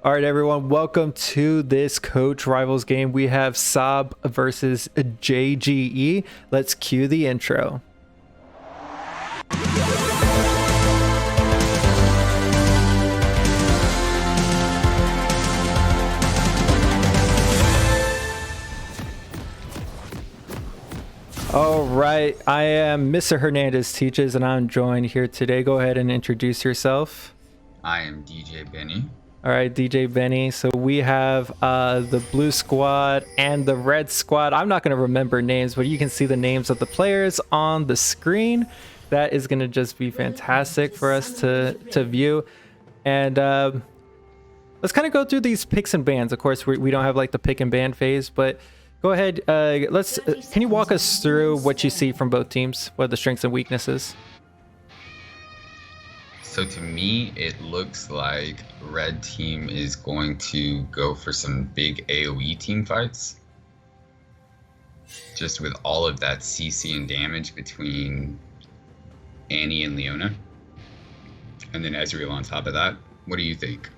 All right, everyone, welcome to this Coach Rivals game. We have Saab versus JGE. Let's cue the intro. All right, I am Mr. Hernandez Teaches, and I'm joined here today. Go ahead and introduce yourself. I am DJ Benny. All right, DJ Benny. So we have the blue squad and the red squad. I'm not going to remember names, but you can see the names of the players on the screen. That is going to just be fantastic for us to view. And let's kind of go through these picks and bans. Of course, we don't have like the pick and ban phase, but go ahead. Can you walk us through what you see from both teams? What are the strengths and weaknesses? So to me, it looks like red team is going to go for some big AoE team fights. Just with all of that CC and damage between Annie and Leona. And then Ezreal on top of that. What do you think?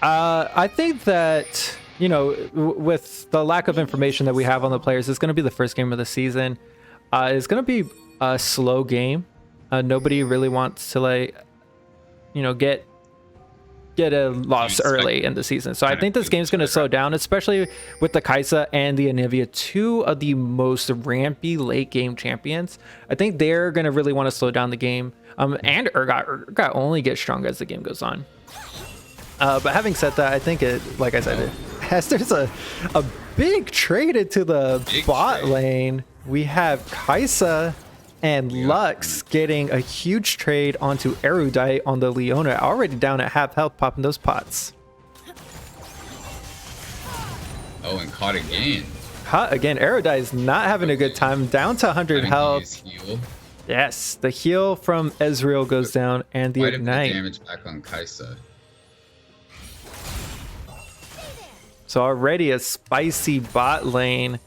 I think that, you know, with the lack of information that we have on the players, it's going to be the first game of the season. It's going to be a slow game. Nobody really wants to, like, you know, get a loss early in the season. So I think this game's going to slow down, especially with the Kai'Sa and the Anivia, two of the most rampy late game champions. I think they're going to really want to slow down the game. And Urgot only gets stronger as the game goes on. But having said that, I think like I said, there's a big trade into the bot lane. We have Kai'Sa and Lux getting a huge trade onto Erudite on the Leona, already down at half health, popping those pots. Oh, and caught again. Caught again. Erudite is not having a good time. Down to 100 health. Heal. Yes, the heal from Ezreal goes down, and the ignite. Damage back on Kai'Sa. So already a spicy bot lane.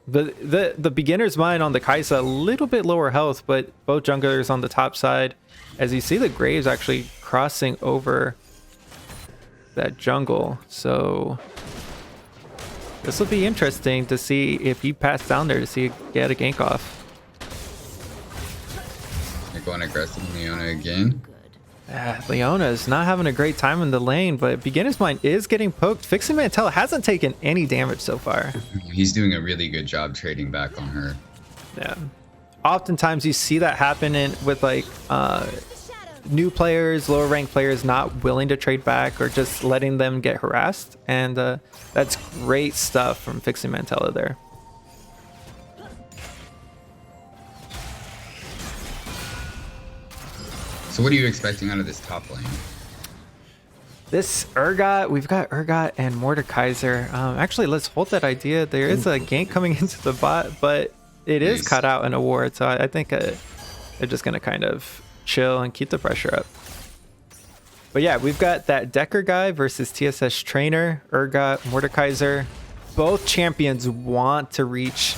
The beginner's mind on the Kai'Sa, a little bit lower health, but both junglers on the top side. As you see, the Graves actually crossing over that jungle. So this will be interesting to see if he passed down there to get a gank off. They're going aggressive, Leona again. Leona is not having a great time in the lane, but beginner's mind is getting poked. Fixing Mantell hasn't taken any damage so far. He's doing a really good job trading back on her. Yeah. Oftentimes you see that happen with like new players, lower ranked players not willing to trade back or just letting them get harassed. And that's great stuff from Fixing Mantella there. So what are you expecting out of this top lane? This Urgot, we've got Urgot and Mordekaiser. Actually, let's hold that idea. There is a gank coming into the bot, but it is cut out in a ward. So I think they're just going to kind of chill and keep the pressure up. But yeah, we've got that Decker guy versus TSS Trainer, Urgot, Mordekaiser. Both champions want to reach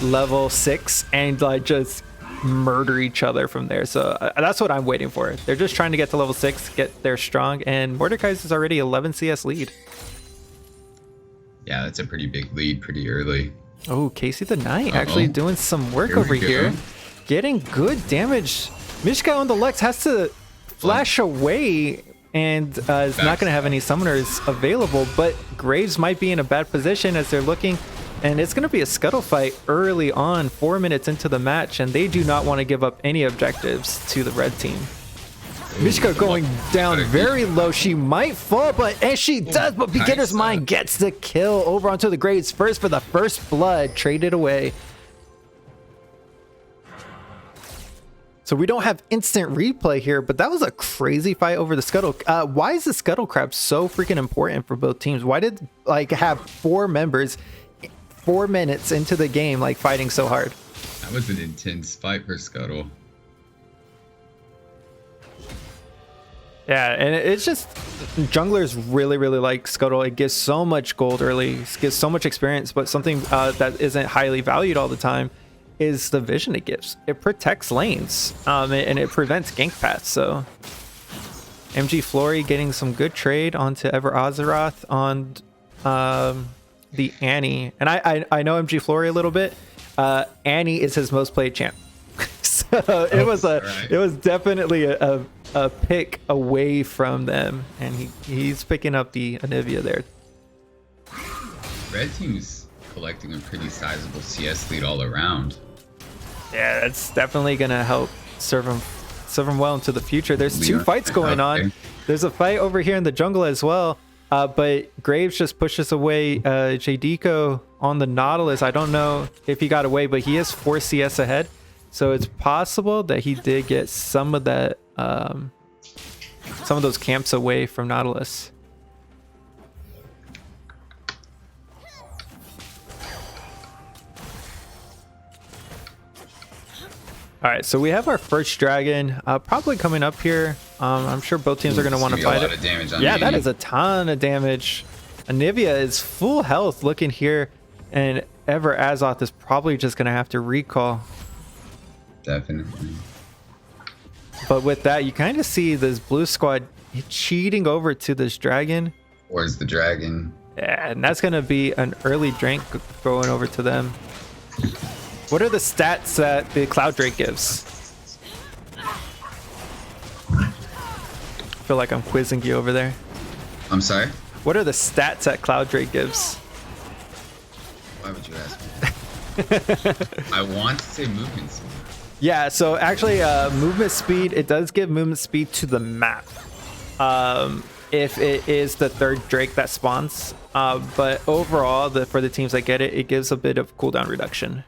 level 6 and like just murder each other from there. So that's what I'm waiting for. They're just trying to get to level 6, get there strong, and Mordekaiser's already 11 CS lead. Yeah, that's a pretty big lead pretty early. Oh, Casey the Knight actually doing some work over here. Getting good damage. Mishka on the Lux has to flash away and is not going to have any summoners available, but Graves might be in a bad position as they're looking. And it's going to be a scuttle fight early on, 4 minutes into the match, and they do not want to give up any objectives to the red team. Mishka going down very low. She might fall, and she does, but Beginner's Mind gets the kill over onto the Graves first for the first blood, traded away. So we don't have instant replay here, but that was a crazy fight over the scuttle. Why is the scuttle crab so freaking important for both teams? Why did like have 4 members 4 minutes into the game like fighting so hard? That was an intense fight for Scuttle. Yeah, and it's just junglers really like Scuttle. It gives so much gold early, it gives so much experience, but something that isn't highly valued all the time is the vision it gives. It protects lanes, and it prevents gank paths. So MG Flory getting some good trade onto Ever Azeroth on the Annie. And I know MG Flory a little bit. Annie is his most played champ. So it was definitely a pick away from them, and he's picking up the Anivia there. Red team's collecting a pretty sizable CS lead all around. Yeah, that's definitely gonna help serve him well into the future. There's two fights going on. There's a fight over here in the jungle as well. But Graves just pushes away Jadico on the Nautilus. I don't know if he got away, but he is 4 CS ahead. So it's possible that he did get some of that, some of those camps away from Nautilus. All right, so we have our first dragon probably coming up here. I'm sure both teams are going to want to fight it. Yeah, that is a ton of damage. Anivia is full health looking here, and Ever Azoth is probably just going to have to recall. Definitely. But with that, you kind of see this blue squad cheating over to this dragon. Where's the dragon? Yeah, and that's going to be an early drink going over to them. What are the stats that the Cloud Drake gives? I feel like I'm quizzing you over there. I'm sorry? What are the stats that Cloud Drake gives? Why would you ask me? I want to say movement speed. Yeah, so actually movement speed, it does give movement speed to the map. If it is the third Drake that spawns. But overall, for the teams that get it, it gives a bit of cooldown reduction.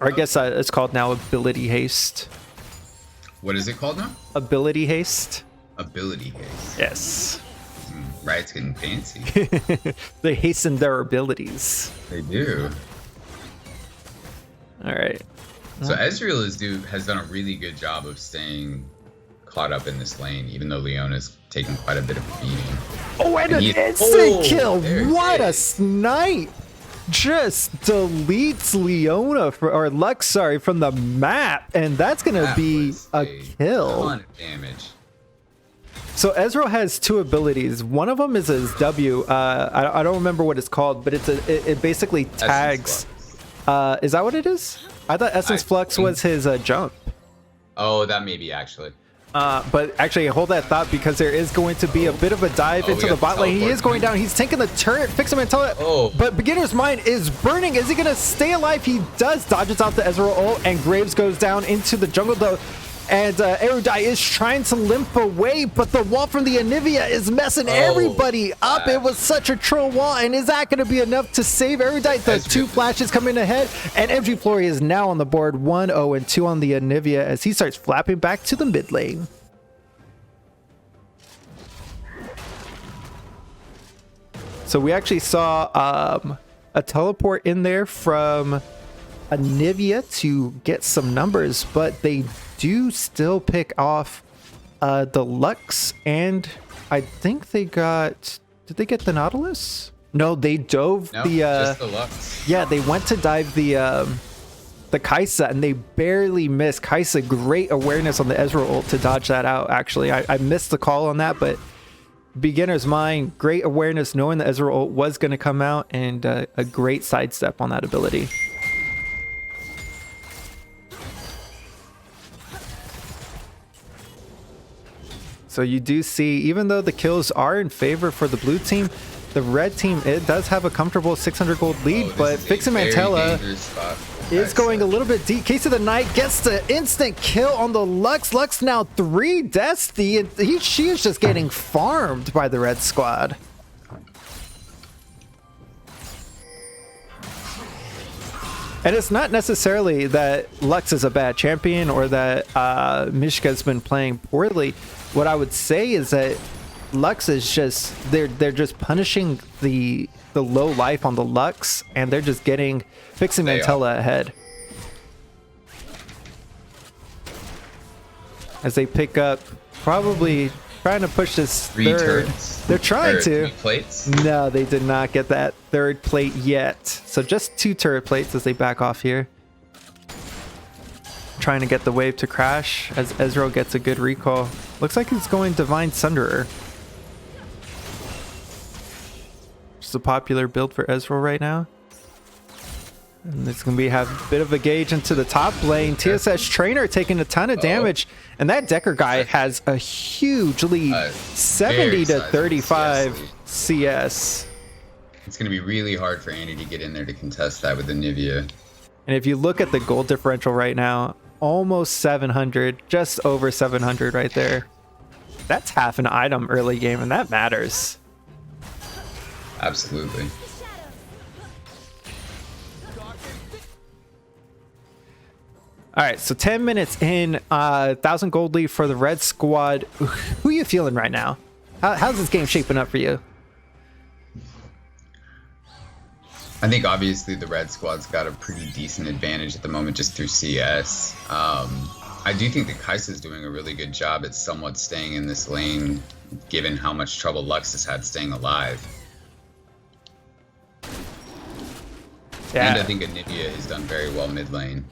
Or I guess it's called now Ability Haste. What is it called now? Ability Haste. Ability Haste. Yes. Riot's getting fancy. They hasten their abilities. They do. All right. So Ezreal has done a really good job of staying caught up in this lane, even though Leona's taken quite a bit of a beating. Oh, and an instant kill! What a snipe! Just deletes Leona or Lux, sorry, from the map, and that's gonna be a kill. Ton of damage. So Ezreal has two abilities. One of them is his W. I don't remember what it's called, but it basically tags. Is that what it is? I thought Essence Flux was his jump. Oh, that may be actually. But actually, hold that thought, because there is going to be a bit of a dive into the bot lane. He is going down. He's taking the turret. Fix him and tell it. Oh. But Beginner's Mind is burning. Is he going to stay alive? He does. Dodges out the Ezreal ult, and Graves goes down into the jungle, though. And Erudite is trying to limp away, but the wall from the Anivia is messing everybody up. It was such a troll wall, and is that going to be enough to save Erudite? The two flashes coming ahead, and MG Flory is now on the board, 1-0 and 2 on the Anivia as he starts flapping back to the mid lane. So we actually saw a teleport in there from Anivia to get some numbers, but they do still pick off the Lux, and I think they got... Did they get the Nautilus? No, they dove just the Lux. Yeah, they went to dive the Kai'Sa, and they barely missed. Kai'Sa, great awareness on the Ezreal ult to dodge that out, actually. I missed the call on that, but Beginner's Mind, great awareness knowing the Ezreal ult was going to come out, and a great sidestep on that ability. So you do see, even though the kills are in favor for the blue team, the red team, it does have a comfortable 600 gold lead, but Fixin' Mantella is going a little bit deep. Case of the Night gets the instant kill on the Lux. Lux now 3 deaths, and she is just getting farmed by the red squad. And it's not necessarily that Lux is a bad champion or that Mishka's been playing poorly. What I would say is that Lux is just, they're just punishing the low life on the Lux, and they're just getting Fixin' Mantella ahead. As they pick up, probably trying to push this third. They're trying to. 3 plates? No, they did not get that third plate yet. So just 2 turret plates as they back off here. trying to get the wave to crash as Ezreal gets a good recall. Looks like he's going Divine Sunderer. Just a popular build for Ezreal right now. And it's going to have a bit of a gauge into the top lane. TSS Trainer taking a ton of damage. And that Decker guy has a huge lead. 70 to 35 CS. It's going to be really hard for Andy to get in there to contest that with the Nivea. And if you look at the gold differential right now, almost 700, just over 700 right there. That's half an item early game, and that matters. Absolutely. All right, so 10 minutes in, 1,000 gold lead for the red squad. Who are you feeling right now? How's this game shaping up for you? I think obviously the red squad's got a pretty decent advantage at the moment just through CS. I do think that Kai'Sa's doing a really good job at somewhat staying in this lane, given how much trouble Lux has had staying alive. Yeah. And I think Anivia has done very well mid lane.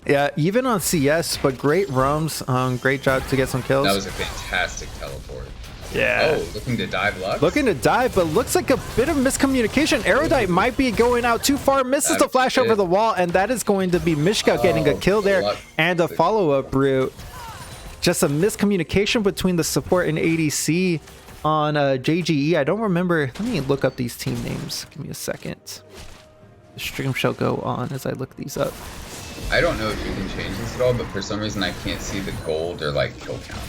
Yeah, even on CS, but great roams. Great job to get some kills. That was a fantastic teleport. Yeah. Oh, looking to dive Lux? Looking to dive, but looks like a bit of miscommunication. Erudite might be going out too far, misses the flash over the wall, and that is going to be Mishka getting a kill there and a follow-up route. Just a miscommunication between the support and ADC on JGE. I don't remember. Let me look up these team names. Give me a second. The stream shall go on as I look these up. I don't know if you can change this at all, but for some reason I can't see the gold or like kill count.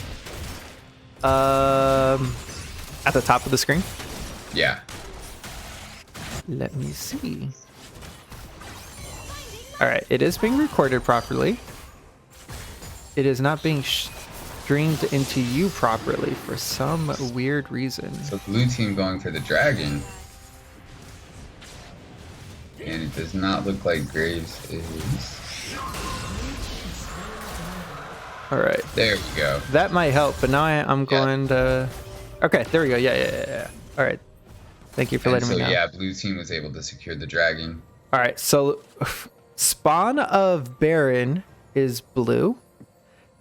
At the top of the screen? Yeah. Let me see. All right, it is being recorded properly. It is not being streamed into you properly for some weird reason. So blue team going for the dragon. And it does not look like Graves is. All right. There we go. That might help, but now I'm going to... Okay, there we go. Yeah. All right. Thank you for letting me know. Yeah, blue team was able to secure the dragon. All right, so spawn of Baron is blue,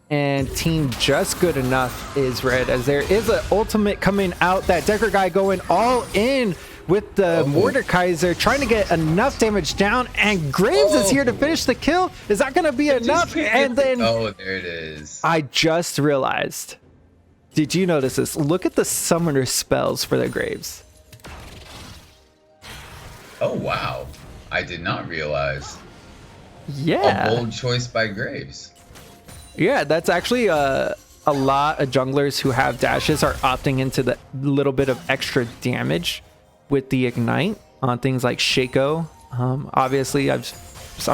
and team just good enough is red, as there is an ultimate coming out. That Decker guy going all in with the Mordekaiser, trying to get enough damage down, and Graves is here to finish the kill. Is that going to be enough? And then... Oh, there it is. I just realized. Did you notice this? Look at the summoner spells for the Graves. Oh, wow. I did not realize. Yeah. A bold choice by Graves. Yeah, that's actually a lot of junglers who have dashes are opting into the little bit of extra damage with the ignite on things like Shaco. Obviously, I'm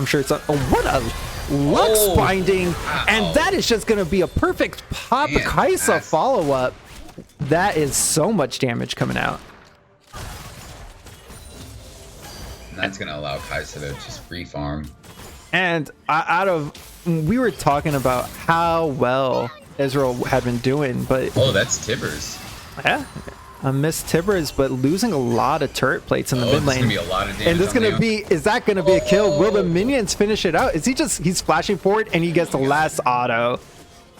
sure it's what a Lux binding, wow. And that is just gonna be a perfect pop Kai'Sa follow up. That is so much damage coming out. And that's gonna allow Kai'Sa to just free farm. And we were talking about how well Ezreal had been doing, but that's Tibbers. Yeah. I missed Tibbers, but losing a lot of turret plates in the mid lane. Gonna be a lot of damage. And this gonna be, is that gonna be a kill? Will the minions finish it out? Is he's flashing forward and he gets the last auto.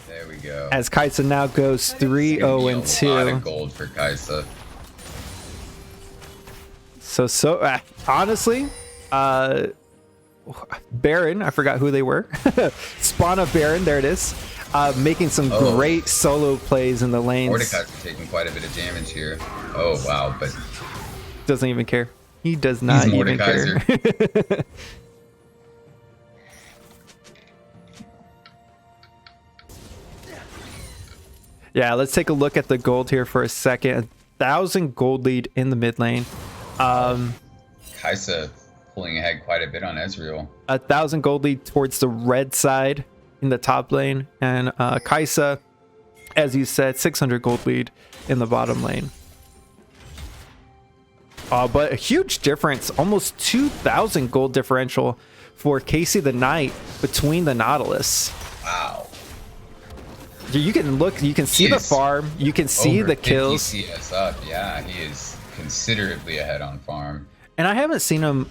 There we go. As Kai'Sa now goes 3-0-2. A lot of gold for Kai'Sa. So honestly, Baron, I forgot who they were. Spawn of Baron, there it is. Making some great solo plays in the lanes. Mordekaiser's taking quite a bit of damage here. Oh, wow, but... Doesn't even care. He does not even care. Yeah, let's take a look at the gold here for a second. 1,000 gold lead in the mid lane. Kai'Sa pulling ahead quite a bit on Ezreal. 1,000 gold lead towards the red side in the top lane, and Kai'Sa, as you said, 600 gold lead in the bottom lane. But a huge difference, almost 2,000 gold differential for Casey the Knight between the Nautilus. Wow. You can look, you can see the farm, you can see the kills. CS up, yeah, he is considerably ahead on farm. And I haven't seen him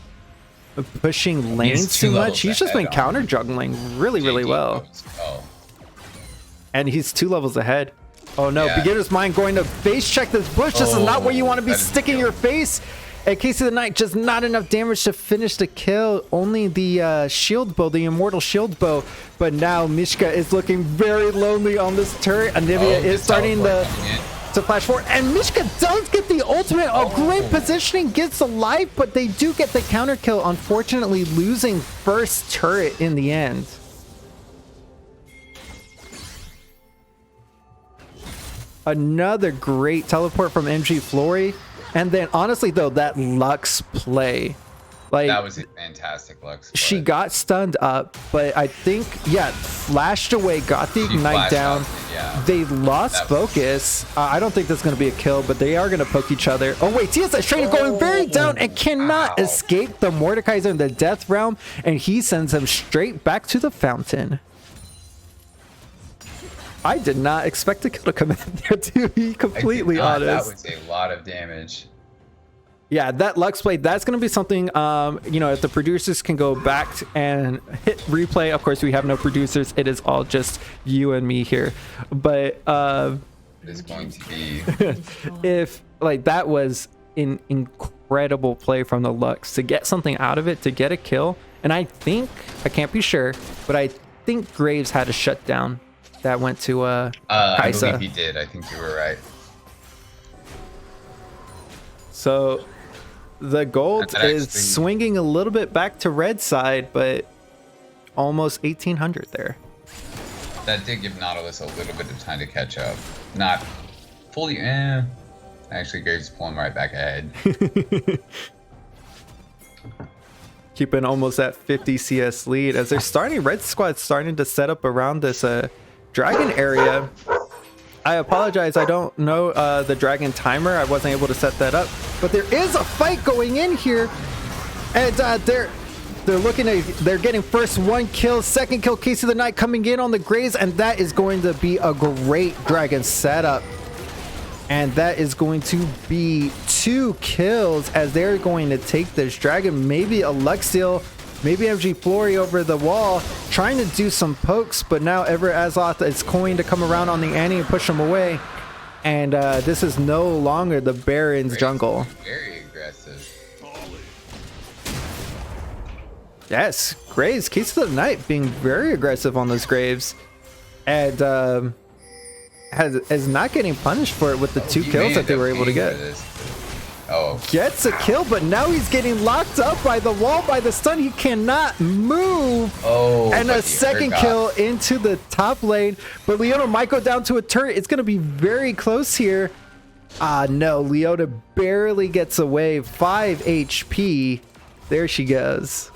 pushing lanes too much. He's just been counter juggling really well. Oh. And he's 2 levels ahead. Oh no, beginner's mind going to face check this bush. This is not where you want to be sticking your face. And Casey the Knight, just not enough damage to finish the kill. Only the shield bow, the immortal shield bow. But now Mishka is looking very lonely on this turret. Anivia is starting to flash forward. And Mishka does get the ultimate. A great positioning, gets the life, but they do get the counter kill. Unfortunately, losing first turret in the end. Another great teleport from MG Flory. And then honestly though, that Lux play, like, that was a fantastic Lux play. She got stunned up, but I think flashed away, got the ignite down. They lost focus. I don't think that's going to be a kill, but they are going to poke each other. Oh wait, TSS Trainer going very down and cannot escape the Mordekaiser in the death realm, and he sends him straight back to the fountain. I did not expect a kill to come in there, to be completely honest. That was a lot of damage. Yeah, that Lux play, that's going to be something, you know, if the producers can go back and hit replay. Of course, we have no producers. It is all just you and me here. But it's going to be... if, like, that was an incredible play from the Lux to get something out of it, to get a kill. And I think, I can't be sure, but I think Graves had a shutdown that went to I believe he did. I think you were right. So the gold is swinging a little bit back to red side, but almost 1800 there. That did give Nautilus a little bit of time to catch up. Not fully. Actually, Graves pulling right back ahead. Keeping almost that 50 CS lead as they're starting. Red squad's starting to set up around this dragon area. I apologize, I don't know the dragon timer. I wasn't able to set that up, but there is a fight going in here, and they're getting first 1 kill, second kill. Casey the Knight coming in on the Graves, and that is going to be a great dragon setup, and that is going to be 2 kills as they're going to take this dragon. Maybe a Luxil, maybe MG Flory over the wall, trying to do some pokes, but now Ever Azoth is going to come around on the Annie and push him away. And this is no longer the Baron's jungle. Very aggressive. Yes, Graves, Casey of the Night being very aggressive on those Graves. And is not getting punished for it with the 2 kills that they were able to get. Gets a kill, but now he's getting locked up by the wall, by the stun. He cannot move. And a second kill into the top lane. But Leona might go down to a turret. It's going to be very close here. No, Leona barely gets away. 5 HP. There she goes.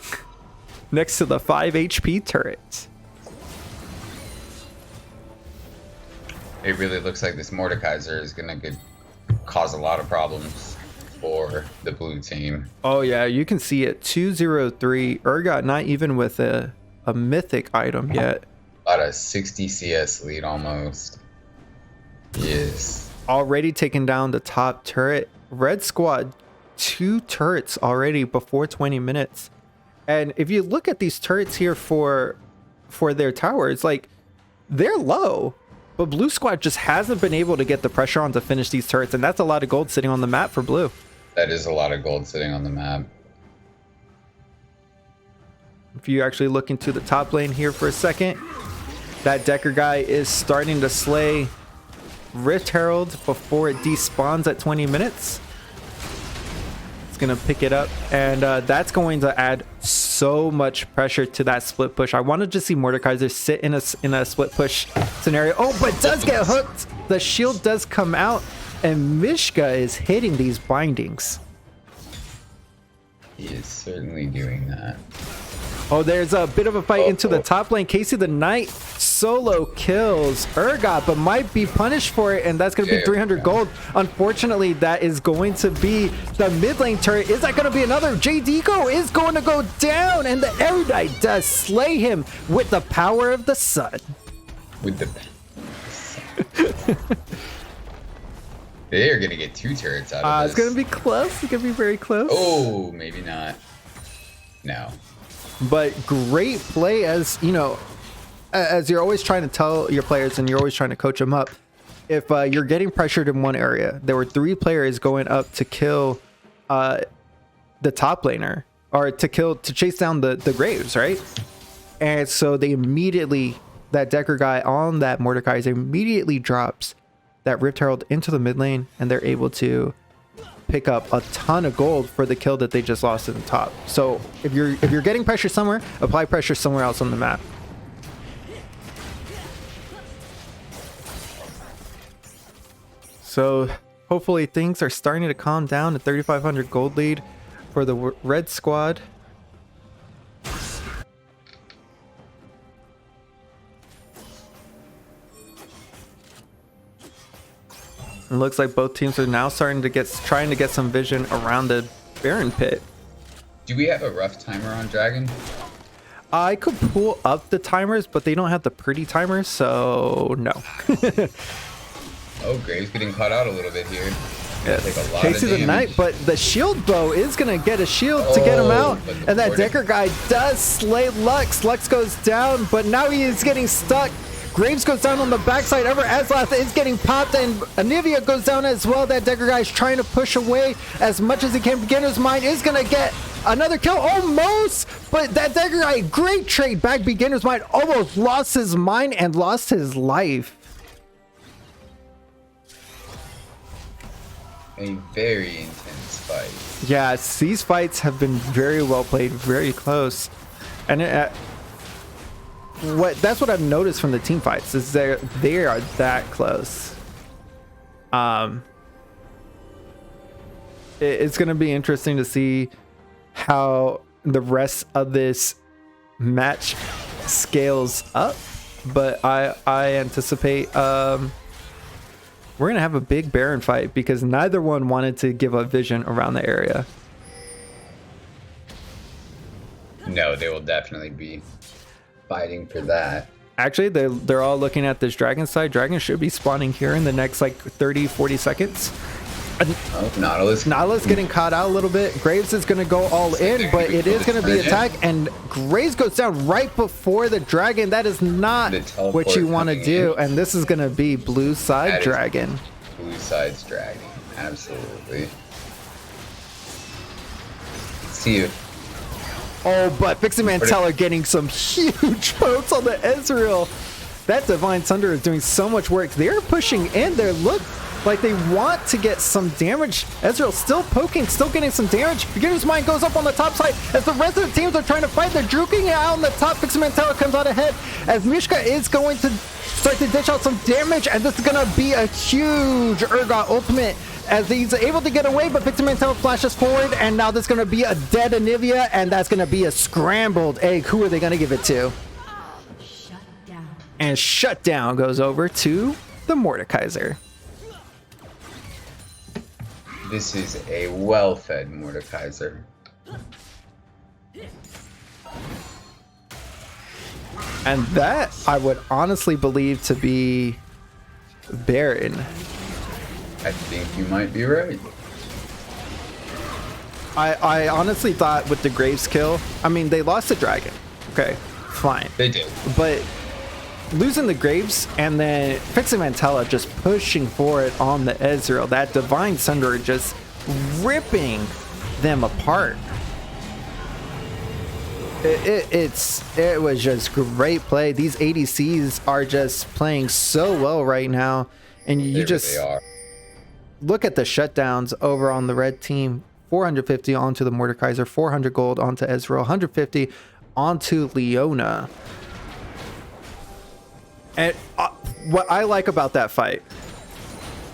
Next to the 5 HP turret. It really looks like this Mordekaiser is going to cause a lot of problems for the blue team. Oh yeah, you can see it. 203. Urgot not even with a mythic item yet. About a 60 CS lead almost. Yes. Already taken down the top turret. Red squad, 2 turrets already before 20 minutes. And if you look at these turrets here for their towers, like, they're low. But blue squad just hasn't been able to get the pressure on to finish these turrets, and that's a lot of gold sitting on the map for blue. That is a lot of gold sitting on the map. If you actually look into the top lane here for a second, that Decker guy is starting to slay Rift Herald before it despawns at 20 minutes. It's going to pick it up, and that's going to add so much pressure to that split push. I wanted to see Mordekaiser sit in a split push scenario. Oh, but does get hooked. The shield does come out, and Mishka is hitting these bindings. He is certainly doing that. Oh, there's a bit of a fight into the top lane. Casey the Knight solo kills Urgot, but might be punished for it, and that's going to be 300 gold. Unfortunately, that is going to be the mid lane turret. Is that going to be another? JDeco is going to go down, and the Erudite does slay him with the power of the sun. With the They're going to get 2 turrets out of this. It's going to be close. It's going to be very close. Oh, maybe not. No. But great play, as you know, as you're always trying to tell your players and you're always trying to coach them up. If you're getting pressured in one area, there were 3 players going up to kill the top laner, or to chase down the Graves, right? And so they immediately, that Decker guy on that Mordekaiser immediately drops that Rift Herald into the mid lane, and they're able to pick up a ton of gold for the kill that they just lost in the top. So if you're getting pressure somewhere, apply pressure somewhere else on the map. So hopefully things are starting to calm down. A 3,500 gold lead for the red squad. It looks like both teams are now trying to get some vision around the Baron pit. Do we have a rough timer on Dragon? I could pull up the timers, but they don't have the pretty timers, so no. Oh, Graves getting caught out a little bit here. Yes. Casey the Knight, but the shield bow is going to get a shield to get him out. And that Decker guy does slay Lux. Lux goes down, but now he is getting stuck. Graves goes down on the backside. Ever Aslath is getting popped, and Anivia goes down as well. That Decker guy is trying to push away as much as he can. Beginner's Mind is going to get another kill, almost, but that Decker guy, great trade back. Beginner's Mind almost lost his mind and lost his life. A very intense fight. Yeah, these fights have been very well played, very close, and that's what I've noticed from the team fights is they are that close. It's going to be interesting to see how the rest of this match scales up, but I anticipate we're going to have a big Baron fight because neither one wanted to give up vision around the area. No, they will definitely be fighting for that. Actually, they're all looking at this Dragon side. Dragon should be spawning here in the next like 30-40 seconds. Oh, Nautilus getting caught out a little bit. Graves is going to go all in, but it is going to be attacked, and Graves goes down right before the Dragon. That is not what you want to do, and this is going to be blue side Dragon. Blue side's Dragon, absolutely. Let's see you. Oh, but Fixie Mantell are getting some huge pokes on the Ezreal. That Divine Thunder is doing so much work. They're pushing in there. Look like they want to get some damage. Ezreal still poking, still getting some damage. Beginner's Mind goes up on the top side as the rest of the teams are trying to fight. They're juking it out on the top. Fixie Mantell comes out ahead as Mishka is going to start to dish out some damage, and this is going to be a huge Urgot ultimate as he's able to get away, but Fixie Mantell flashes forward, and now there's going to be a dead Anivia, and that's going to be a scrambled egg. Who are they going to give it to? And Shutdown goes over to the Mordekaiser. This is a well-fed Mordekaiser. And that I would honestly believe to be Baron. I think you might be right. I honestly thought with the Graves kill, I mean, they lost the Dragon. Okay, fine. They did. But losing the Graves and then Fixie Mantella just pushing for it on the Ezreal, that Divine Thunder just ripping them apart. It was just great play. These ADCs are just playing so well right now, and you just look at the shutdowns over on the red team. 450 onto the Mordekaiser, 400 gold onto Ezreal, 150 onto Leona. And what I like about that fight,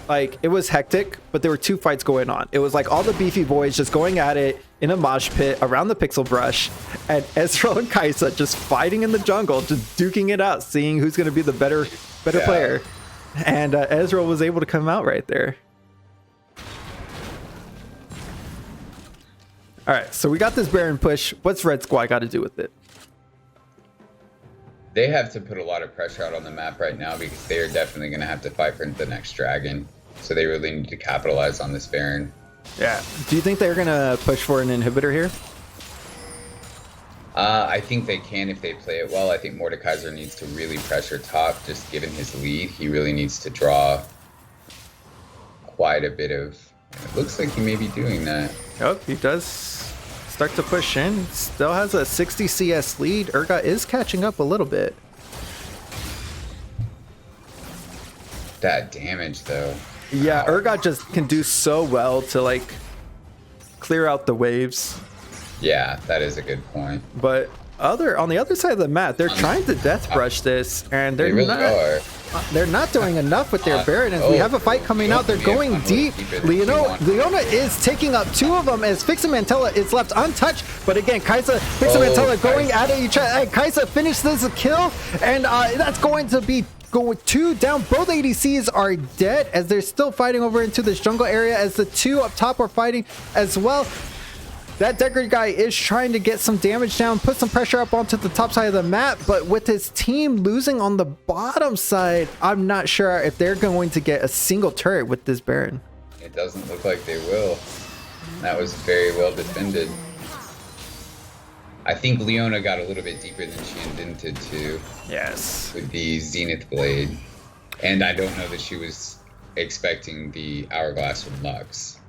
like, it was hectic, but there were two fights going on. It was like all the beefy boys just going at it in a mosh pit around the pixel brush, and Ezreal and Kai'Sa just fighting in the jungle, just duking it out, seeing who's going to be the better player. And Ezreal was able to come out right there. All right, so we got this Baron push. What's Red Squad got to do with it? They have to put a lot of pressure out on the map right now because they are definitely going to have to fight for the next Dragon. So they really need to capitalize on this Baron. Yeah. Do you think they're going to push for an inhibitor here? I think they can if they play it well. I think Mordekaiser needs to really pressure top, just given his lead. He really needs to draw quite a bit of... It looks like he may be doing that. Oh, he does start to push in. Still has a 60 CS lead. Urgot is catching up a little bit. That damage, though. Yeah, Urgot just can do so well to like clear out the waves. Yeah, that is a good point. But on the other side of the map, they're trying to death brush this, and They really are. they're not doing enough with their Baron. As we have a fight coming out, they're going deep. Leona is taking up two of them as Fix and Mantella is left untouched. But again, Kai'Sa, Fix and Mantella going at each other. Kai'Sa finishes the kill, and that's going to be two down. Both ADCs are dead as they're still fighting over into this jungle area as the two up top are fighting as well. That Decker guy is trying to get some damage down, put some pressure up onto the top side of the map, but with his team losing on the bottom side, I'm not sure if they're going to get a single turret with this Baron. It doesn't look like they will. That was very well defended. I think Leona got a little bit deeper than she intended to. Yes. With the Zenith Blade. And I don't know that she was expecting the Hourglass from Lux.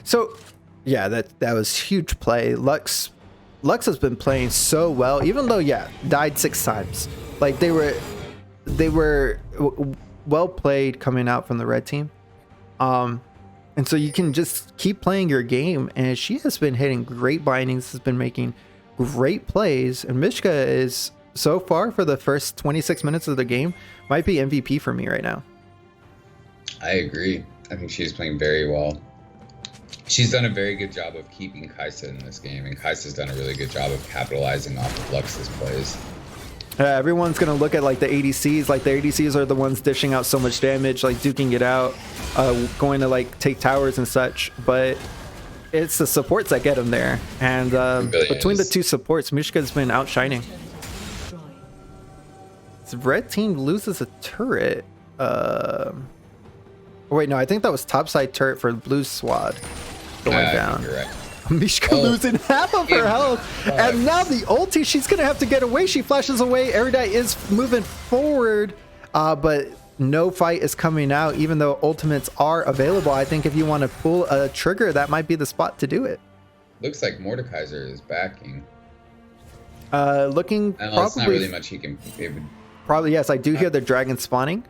So... yeah, that was huge play. Lux has been playing so well, even though died 6 times. Like they were well played coming out from the red team. And so you can just keep playing your game, and she has been hitting great bindings, has been making great plays, and Mishka is so far for the first 26 minutes of the game might be MVP for me right now. I agree. I think she's playing very well. She's done a very good job of keeping Kai'Sa in this game, and Kai'Sa's done a really good job of capitalizing off of Lux's plays. Everyone's going to look at like the ADCs. Like the ADCs are the ones dishing out so much damage, like duking it out, going to like take towers and such. But it's the supports that get them there. And between the two supports, Mishka's been outshining. The red team loses a turret. Wait, no, I think that was topside turret for blue squad going down. You're right. Mishka losing half of her health, and now the ulti, she's gonna have to get away. She flashes away. Erudite is moving forward, but no fight is coming out, even though ultimates are available. I think if you want to pull a trigger, that might be the spot to do it. Looks like Mordekaiser is backing. Looking Well, probably it's not really much he can. probably yes. I do hear the dragon spawning.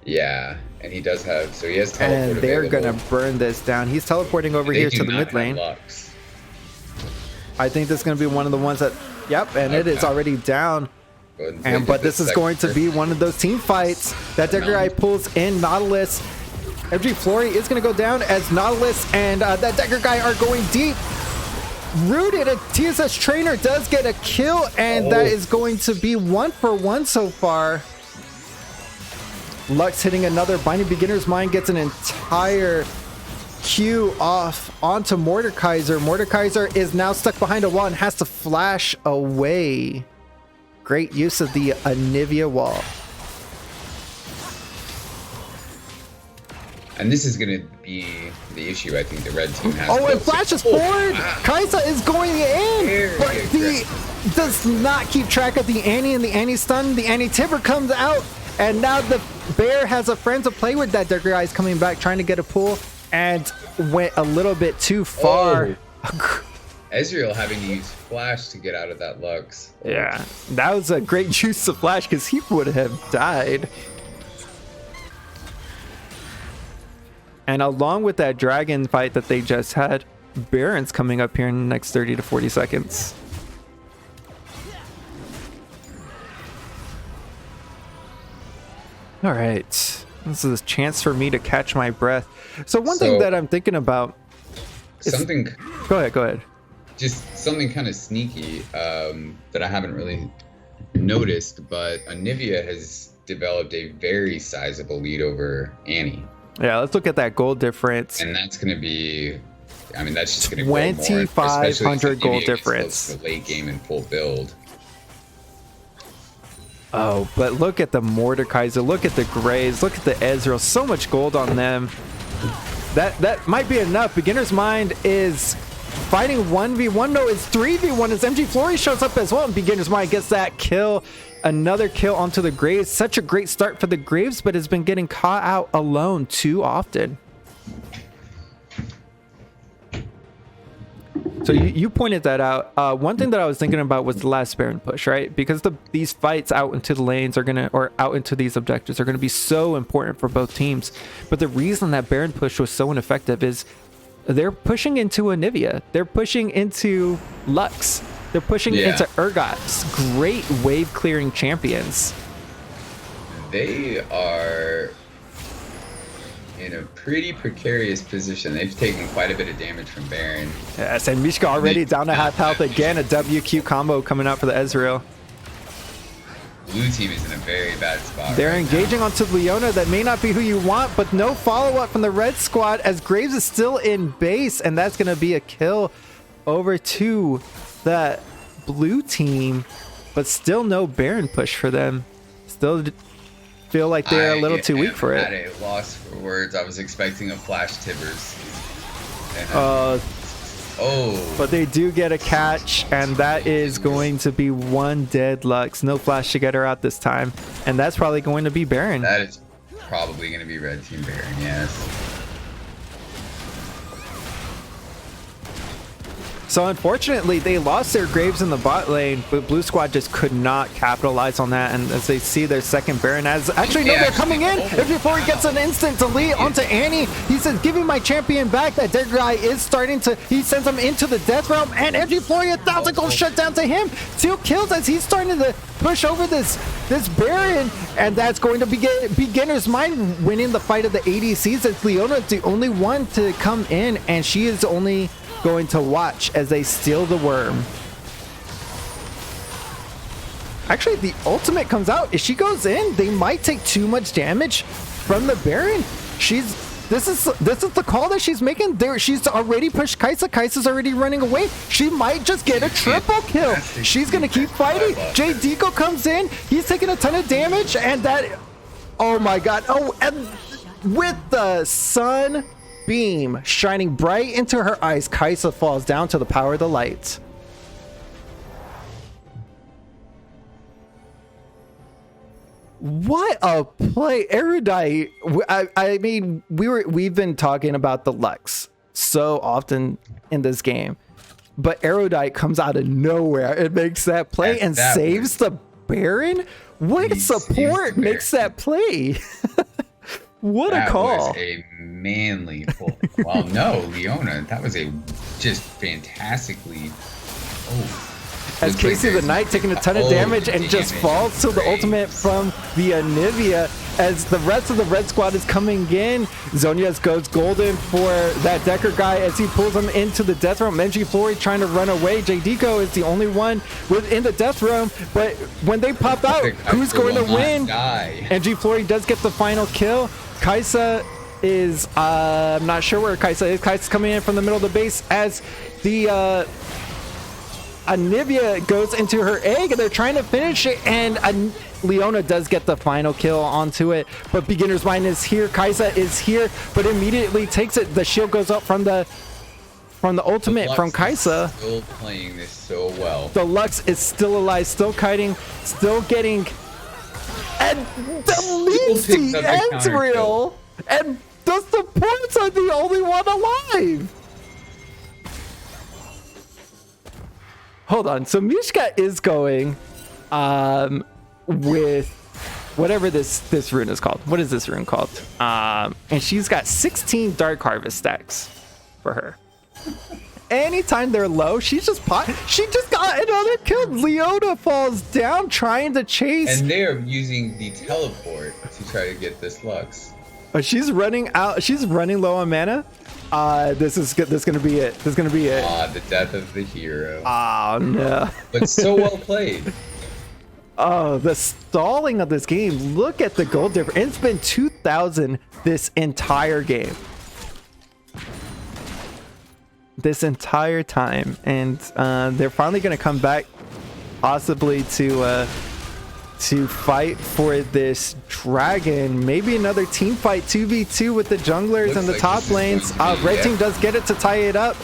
Yeah, and he does have, so he has teleport And they're available. gonna burn this down. He's teleporting over They here do to the not mid have lane. Lux. I think this is gonna be one of the ones that, yep, and it is already down. But this is going to be one of those team fights that Decker pulls in Nautilus. FG Flory is going to go down as Nautilus and that Decker guy are going deep. Rooted, a TSS trainer does get a kill, and that is going to be 1-for-1 so far. Lux hitting another Binding Beginner's Mind, gets an entire Q off onto Mordekaiser. Mordekaiser is now stuck behind a wall and has to flash away. Great use of the Anivia wall. And this is going to be the issue I think the red team has. Oh, it flashes forward! Kai'Sa is going in! But he does not keep track of the Annie and the Annie stun. The Annie Timber comes out, and now the bear has a friend to play with. That Decker guy is coming back, trying to get a pull, and went a little bit too far. Ezreal having to use Flash to get out of that Lux. Yeah, that was a great use of Flash because he would have died. And along with that dragon fight that they just had, Baron's coming up here in the next 30 to 40 seconds. All right, this is a chance for me to catch my breath. So one thing that I'm thinking about is... Something... Go ahead. Just something kind of sneaky that I haven't really noticed, but Anivia has developed a very sizable lead over Annie. Yeah, let's look at that gold difference. And that's going to be, I mean, that's just going to grow more. 2,500 gold difference. The late game and full build. Oh, but look at the Mordekaiser, look at the Graves, look at the Ezreal, so much gold on them. That might be enough. Beginner's Mind is fighting 1v1. No, it's 3v1 as MG Flory shows up as well, and Beginner's Mind gets that kill. Another kill onto the Graves. Such a great start for the Graves, but has been getting caught out alone too often. So you pointed that out. One thing that I was thinking about was the last Baron push, right? Because these fights out into the lanes are gonna, or out into these objectives are gonna be so important for both teams. But the reason that Baron push was so ineffective is they're pushing into Anivia. They're pushing into Lux. They're pushing into Urgot's great wave clearing champions. They are in a pretty precarious position. They've taken quite a bit of damage from Baron. Yes, and Mishka already down to half health again. A WQ combo coming out for the Ezreal. Blue team is in a very bad spot. They're engaging onto Leona. That may not be who you want, but no follow-up from the red squad as Graves is still in base, and that's going to be a kill over to that blue team, but still no Baron push for them. Still feel like they're a little too weak for it. At a loss for words. I was expecting a flash Tibbers. But they do get a catch, and that is going to be one dead Lux. No flash to get her out this time, and that's probably going to be Baron. That is probably going to be red team Baron, yes. So unfortunately, they lost their Graves in the bot lane, but Blue Squad just could not capitalize on that. And as they see their second Baron, as actually no, they're coming in. And before he gets an instant delete onto Annie, he says, "Give me my champion back." That dead guy is starting to. He sends him into the death realm, and MG Flory 1,000 gold shut down to him. 2 kills as he's starting to push over this Baron, and that's going to be Beginner's Mind winning the fight of the ADCs. As Leona is the only one to come in, and she is only going to watch as they steal the worm. Actually, the ultimate comes out. If she goes in, they might take too much damage from the Baron. This is the call that she's making. She's already pushed Kai'Sa. Kai'Sa's already running away. She might just get a triple kill. She's gonna keep fighting. Jay Deco comes in. He's taking a ton of damage, and that, oh my god. Oh, and with the sun beam shining bright into her eyes, Kai'Sa falls down to the power of the light. What a play. Erudite. I mean, we've been talking about the Lux so often in this game, but Erudite comes out of nowhere and makes that play and saves the Baron. What support makes that play? What a call. That was a manly pull. Well, no, Leona, that was a just fantastically. As Casey the Knight taking a ton of damage and just falls to the ultimate from the Anivia as the rest of the red squad is coming in. Zonias goes golden for that Decker guy as he pulls him into the death realm. MG Flory trying to run away. J Deco is the only one within the death realm, but when they pop out, who's going to win? MG Flory does get the final kill. Kai'Sa is, I'm not sure where Kai'Sa is. Kai'Sa's coming in from the middle of the base as the Anivia goes into her egg, and they're trying to finish it, and Leona does get the final kill onto it, but Beginner's Mind is here. Kai'Sa is here, but immediately takes it. The shield goes up from the ultimate from Kai'Sa. Still playing this so well. The Lux is still alive, still kiting, still getting, and deletes the Ezreal, and the supports are the only one alive. Hold on. So Mishka is going with whatever this rune is called. What is this rune called? And she's got 16 Dark Harvest stacks for her. Anytime they're low, she just got another kill. Leona falls down trying to chase. And they're using the teleport to try to get this Lux. She's running out. She's running low on mana. This is gonna be it. This is gonna be it. The death of the hero. Oh no. But so well played. Oh, the stalling of this game. Look at the gold difference. It's been 2,000 this entire game. This entire time, and they're finally gonna come back, possibly to fight for this dragon. Maybe another team fight 2v2 with the junglers and the top lanes. Red team does get it to tie it up.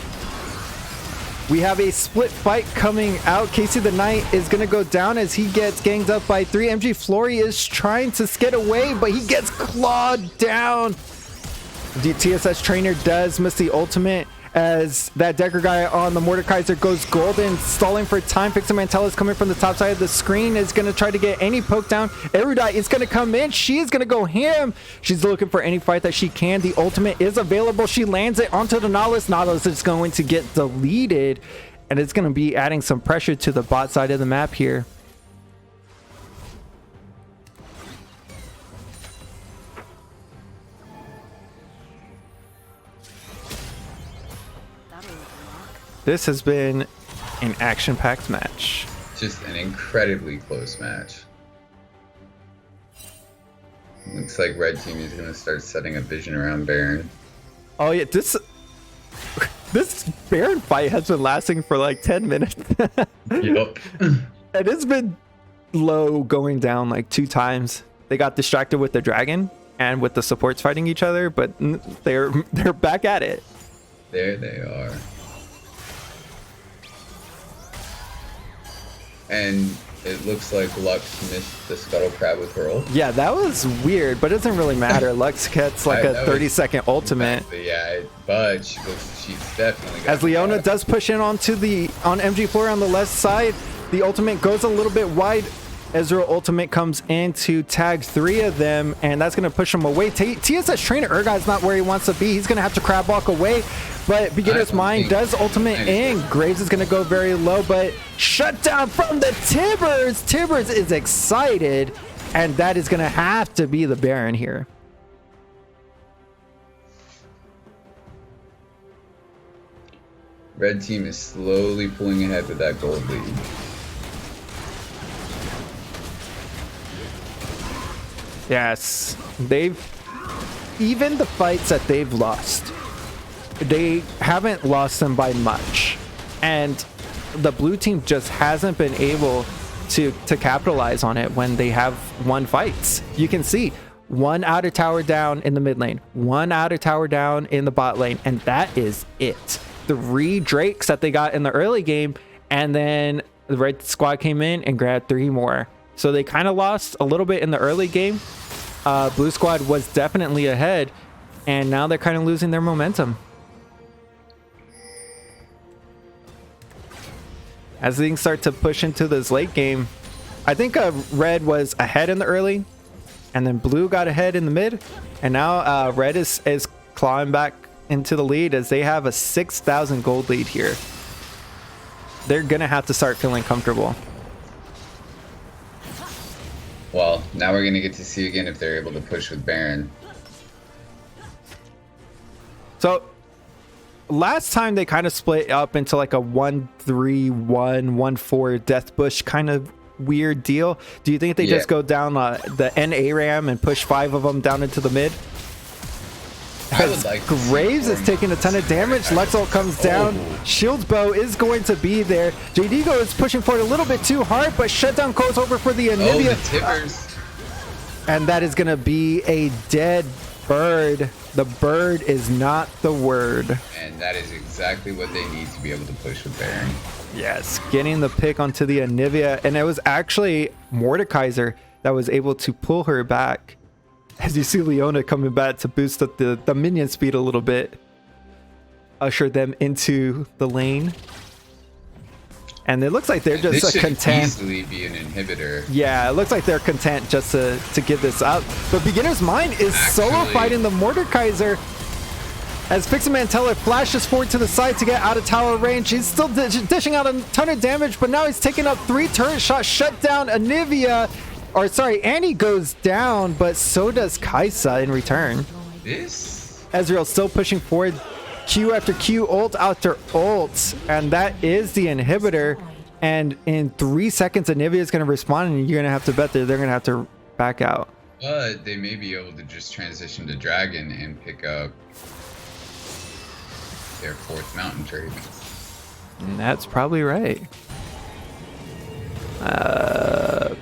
We have a split fight coming out. Casey the Knight is going to go down as he gets ganged up by 3. MG Flory is trying to skid away, but he gets clawed down. The TSS trainer does miss the ultimate as that Decker guy on the Mordekaiser goes golden, stalling for time. Fixer Mantella is coming from the top side of the screen, is going to try to get any poke down. Erudite is going to come in. She is going to go ham. She's looking for any fight that she can. The ultimate is available. She lands it onto the Nautilus. Nautilus is going to get deleted, and it's going to be adding some pressure to the bot side of the map here. This has been an action-packed match. Just an incredibly close match. Looks like red team is going to start setting a vision around Baron. Oh yeah, this Baron fight has been lasting for like 10 minutes. Yep. And it's been low going down like 2 times. They got distracted with the dragon and with the supports fighting each other, but they're back at it. There they are. And it looks like Lux missed the Scuttle Crab with her ult. Yeah, that was weird, but it doesn't really matter. Lux gets like a 30-second ultimate. Yeah, but she's definitely got as Leona does push in on MG Flory on the left side. The ultimate goes a little bit wide. Ezreal ultimate comes in to tag 3 of them, and that's going to push them away. TSS trainer Urgot's not where he wants to be. He's going to have to crab walk away, but Beginner's Mind does ultimate in. Graves is going to go very low, but shut down from the Tibbers. Tibbers is excited, and that is going to have to be the Baron here. Red team is slowly pulling ahead with that gold lead. Yes, even the fights that they've lost, they haven't lost them by much, and the blue team just hasn't been able to capitalize on it when they have won fights. You can see 1 outer tower down in the mid lane, 1 outer tower down in the bot lane, and that is it. 3 Drakes that they got in the early game, and then the red squad came in and grabbed 3 more. So they kind of lost a little bit in the early game. Blue squad was definitely ahead, and now they're kind of losing their momentum. As things start to push into this late game, I think red was ahead in the early, and then blue got ahead in the mid, and now red is clawing back into the lead as they have a 6,000 gold lead here. They're gonna have to start feeling comfortable. Well, now we're going to get to see again if they're able to push with Baron. So, last time they kind of split up into like a 1-3-1, 1-4 death bush kind of weird deal. Do you think they just go down the NA ram and push 5 of them down into the mid? I would like Graves is taking a ton of damage. Luxalt comes down. Shield's bow is going to be there. JDgo is pushing for it a little bit too hard, but shutdown goes over for the Anivia. The Tibbers. And that is going to be a dead bird. The bird is not the word. And that is exactly what they need to be able to push with Baron. Yes, getting the pick onto the Anivia. And it was actually Mordekaiser that was able to pull her back. As you see Leona coming back to boost up the minion speed a little bit. Usher them into the lane. And it looks like they're just content. This should easily be an inhibitor. Yeah, it looks like they're content just to give this up. But Beginner's Mind is solo fighting the Mordekaiser. As Fixamantella flashes forward to the side to get out of tower range. He's still dishing out a ton of damage, but now he's taking up 3 turret shots. Shut down Anivia. Or sorry, Annie goes down, but so does Kaisa in return. Ezreal still pushing forward. Q after Q, ult after ult. And that is the inhibitor. And in 3 seconds, Anivia is going to respond, and you're going to have to bet that they're going to have to back out. But they may be able to just transition to Dragon and pick up their 4th Mountain Drake. And that's probably right.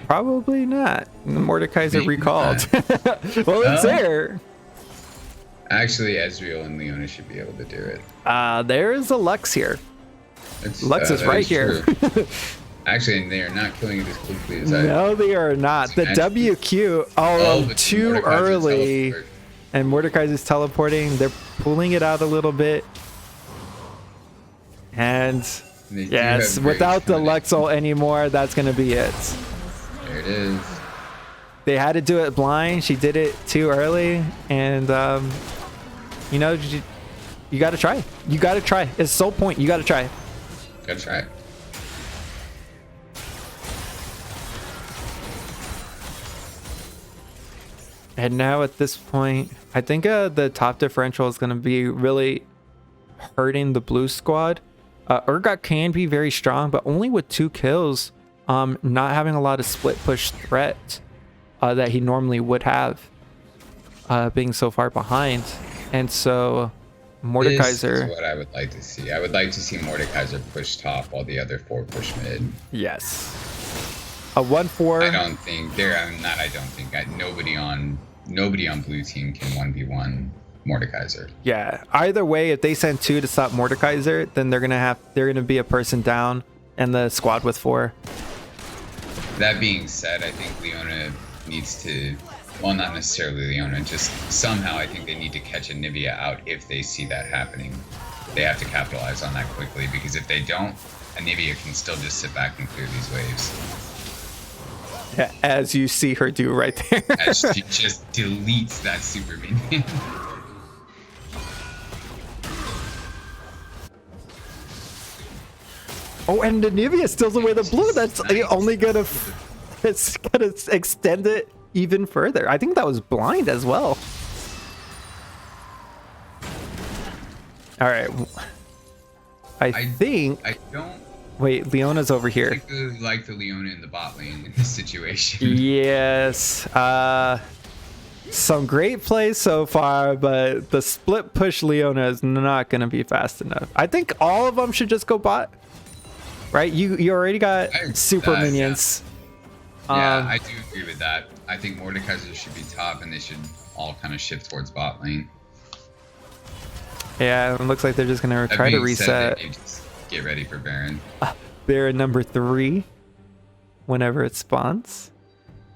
Probably not. Mordekaiser recalled. Well, it's there. Actually, Ezreal and Leona should be able to do it. There's a Lux here. Lux is that right here. true. Actually, they are not killing it as quickly as I. No, they are not. The WQ, but too Mordekaiser's early. teleport. And Mordekaiser's teleporting. They're pulling it out a little bit. And yes, without the Lux ult anymore, that's going to be it. There it is. They had to do it blind. She did it too early. And, you know, you got to try. You got to try. It's Soul Point. You got to try. Gotta try. And now at this point, I think the top differential is going to be really hurting the blue squad. Urgot can be very strong, but only with 2 kills, not having a lot of split push threat that he normally would have, being so far behind. And so Mordekaiser... This is what I would like to see. I would like to see Mordekaiser push top while the other 4 push mid. Yes. A 1-4. I don't think nobody on blue team can 1v1 Mordekaiser. Yeah. Either way, if they send 2 to stop Mordekaiser, then they're gonna be a person down and the squad with 4. That being said, I think Leona needs to, well, not necessarily Leona, just somehow I think they need to catch Anivia out if they see that happening. They have to capitalize on that quickly, because if they don't, Anivia can still just sit back and clear these waves. As you see her do right there. As she just deletes that super minion. Oh, and Anivia steals away the blue. That's nice. Only gonna, it's gonna extend it even further. I think that was blind as well. All right. I think. I don't. Wait, Leona's over here. Particularly like the Leona in the bot lane in this situation. Yes. Some great plays so far, but the split push Leona is not gonna be fast enough. I think all of them should just go bot. Right? You already got super minions. Yeah, I do agree with that. I think Mordekaiser should be top, and they should all kind of shift towards bot lane. Yeah, it looks like they're just gonna try to reset. Just get ready for Baron. Baron number 3, whenever it spawns.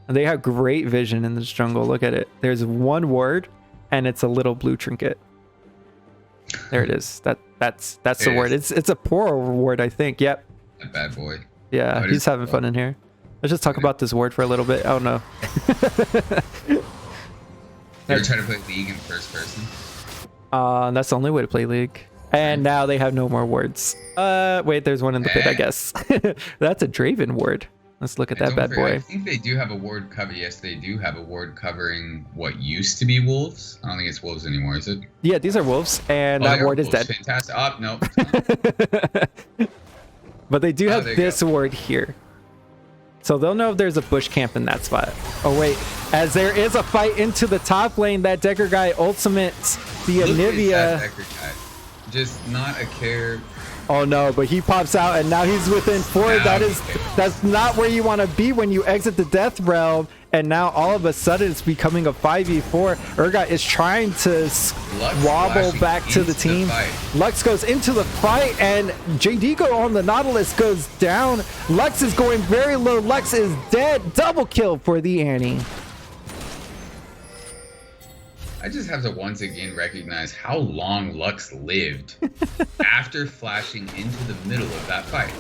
And they have great vision in this jungle. Look at it. There's 1 ward, and it's a little blue trinket. There it is. That's the word. It's a poor ward, I think. Yep. That bad boy. Yeah, he's having fun in here. Let's just talk about this ward for a little bit. Oh no. You ever try to play League in first person? That's the only way to play League. And now they have no more wards. Wait, there's one in the pit, I guess. That's a Draven ward. Let's look at that bad boy. I think they do have a ward cover. Yes, they do have a ward covering what used to be wolves. I don't think it's wolves anymore, is it? Yeah, these are wolves, and that ward is dead. Fantastic. Oh, no. But they do have this ward here. So they'll know if there's a bush camp in that spot. Oh, wait. As there is a fight into the top lane, that Decker guy ultimates the Anivia. Just not a care. Oh no, but he pops out and now he's within 4. That's not where you want to be when you exit the death realm. And now all of a sudden it's becoming a 5v4. Urgot is trying to wobble back to the team. Lux goes into the fight and JD on the Nautilus goes down. Lux is going very low. Lux is dead. Double kill for the Annie. I just have to once again recognize how long Lux lived after flashing into the middle of that fight.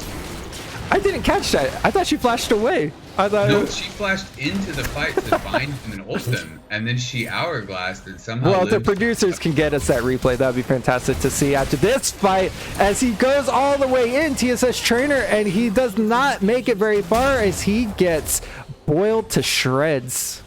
I didn't catch that. I thought she flashed away. I thought no, she flashed into the fight to find him and ult him, and then she hourglassed and somehow. Well, if the producers can get us that replay, that would be fantastic to see after this fight. As he goes all the way in, TSS trainer, and he does not make it very far as he gets boiled to shreds.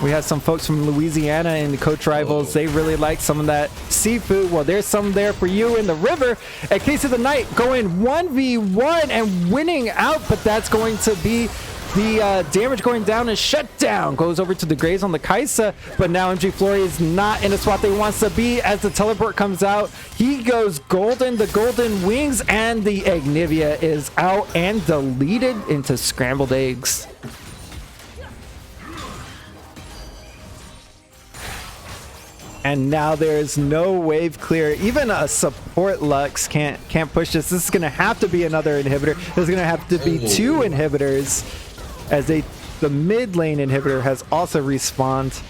We have some folks from Louisiana in the coach rivals. They really like some of that seafood. Well, there's some there for you in the river. At Case of the Night going 1v1 and winning out, but that's going to be the damage going down and shutdown. Goes over to the Graves on the Kaisa, but now MG Flory is not in the spot that he wants to be. As the teleport comes out, he goes golden, the golden wings, and the Agnivia is out and deleted into scrambled eggs. And now there's no wave clear. Even a support Lux can't push this. This is going to have to be another inhibitor. There's going to have to be two inhibitors, as the mid lane inhibitor has also respawned.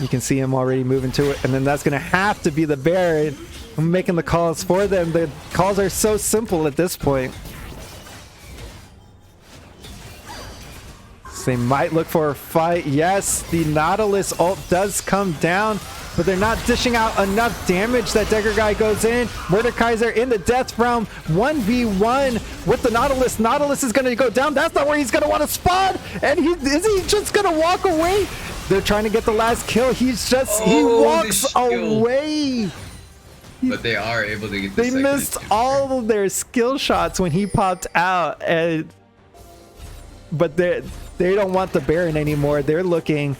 You can see him already moving to it. And then that's going to have to be the Baron. I'm making the calls for them. The calls are so simple at this point. So they might look for a fight. Yes, the Nautilus ult does come down, but they're not dishing out enough damage. That Decker guy goes in. Mordekaiser in the death realm. 1v1 with the Nautilus. Nautilus is going to go down. That's not where he's going to want to spawn. And is he just going to walk away? They're trying to get the last kill. He's just, he walks away. But they are able to get the They missed all of their skill shots when he popped out. But they don't want the Baron anymore. They're looking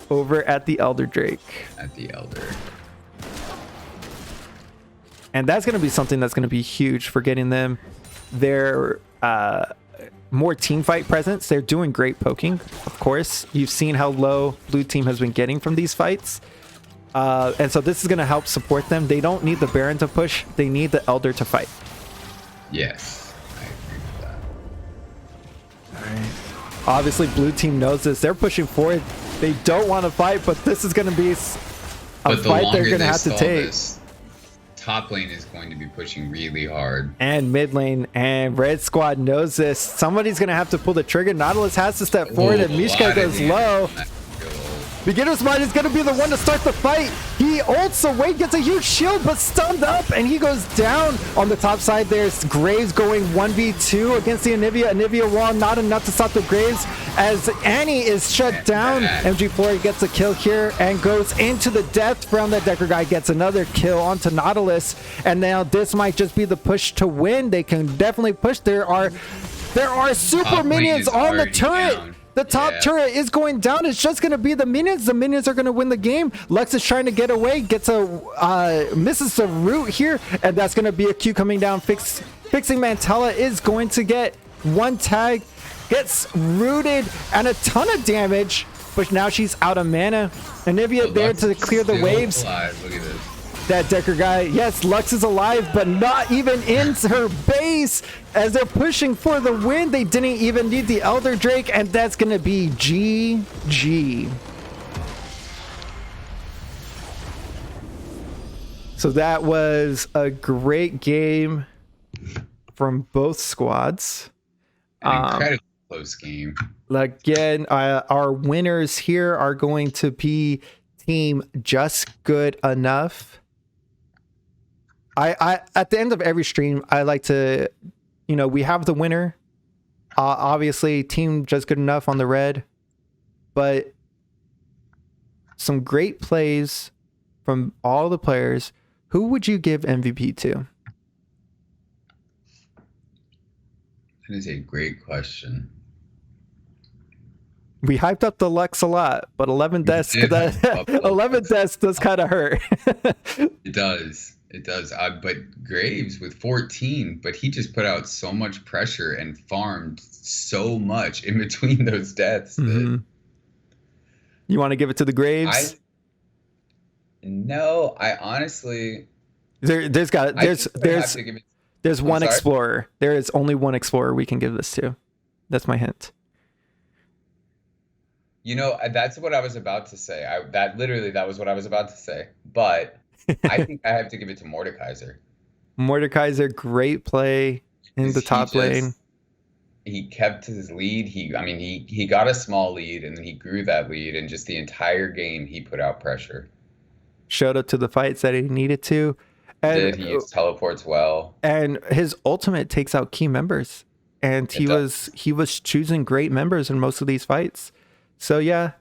over at the Elder Drake. At the Elder. And that's going to be something that's going to be huge for getting them their more team fight presence. They're doing great poking, of course. You've seen how low blue team has been getting from these fights. And so this is going to help support them. They don't need the Baron to push. They need the Elder to fight. Yes, I agree with that. All right. Obviously, blue team knows this. They're pushing forward. They don't want to fight, but this is going to be a fight they're going to have to take. Top lane is going to be pushing really hard. And mid lane, and Red Squad knows this. Somebody's going to have to pull the trigger. Nautilus has to step forward, and Mishka goes low. Beginner's Mind is going to be the one to start the fight. He ults away, gets a huge shield, but stunned up, and he goes down. On the top side, there's Graves going 1v2 against the Anivia. Anivia wall, not enough to stop the Graves, as Annie is shut down. MG Flurry gets a kill here and goes into the death realm. That Decker guy gets another kill onto Nautilus, and now this might just be the push to win. They can definitely push. There are super minions on the turret. Down. The top turret is going down. It's just going to be the minions. The minions are going to win the game. Lux is trying to get away. Misses the root here. And that's going to be a Q coming down. Fixing Mantella is going to get one tag. Gets rooted and a ton of damage. But now she's out of mana. Anivia there to clear the waves. Alive. Look at this. That Decker guy, yes, Lux is alive, but not even in her base. As they're pushing for the win, they didn't even need the Elder Drake, and that's going to be GG. So that was a great game from both squads. An incredibly close game. Again, our winners here are going to be Team Just Good Enough. I at the end of every stream, I like to, we have the winner. Obviously, Team Just Good Enough on the red, but some great plays from all the players. Who would you give MVP to? That is a great question. We hyped up the Lux a lot, but 11 deaths, 11 deaths does kind of hurt. It does. It does. But Graves with 14, but he just put out so much pressure and farmed so much in between those deaths. Mm-hmm. You want to give it to the Graves? No, I honestly. There's one explorer. There is only one explorer we can give this to. That's my hint. That's what I was about to say. That was what I was about to say. But I think I have to give it to Mordekaiser. Mordekaiser, great play in the top lane. He kept his lead. He got a small lead, and then he grew that lead, and just the entire game he put out pressure. Showed up to the fights that he needed to. And he used teleports well. And his ultimate takes out key members. And he was choosing great members in most of these fights. So yeah,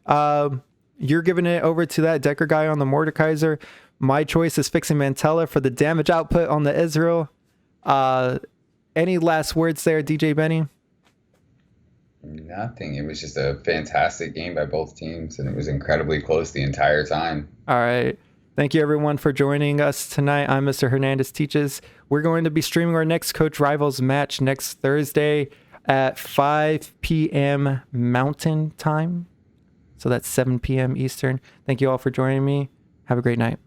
you're giving it over to that Decker guy on the Mordekaiser. My choice is Fixing Mantella for the damage output on the Israel. Any last words there, DJ Benny? Nothing. It was just a fantastic game by both teams, and it was incredibly close the entire time. All right. Thank you, everyone, for joining us tonight. I'm Mr. Hernandez Teaches. We're going to be streaming our next Coach Rivals match next Thursday at 5 p.m. Mountain Time. So that's 7 p.m. Eastern. Thank you all for joining me. Have a great night.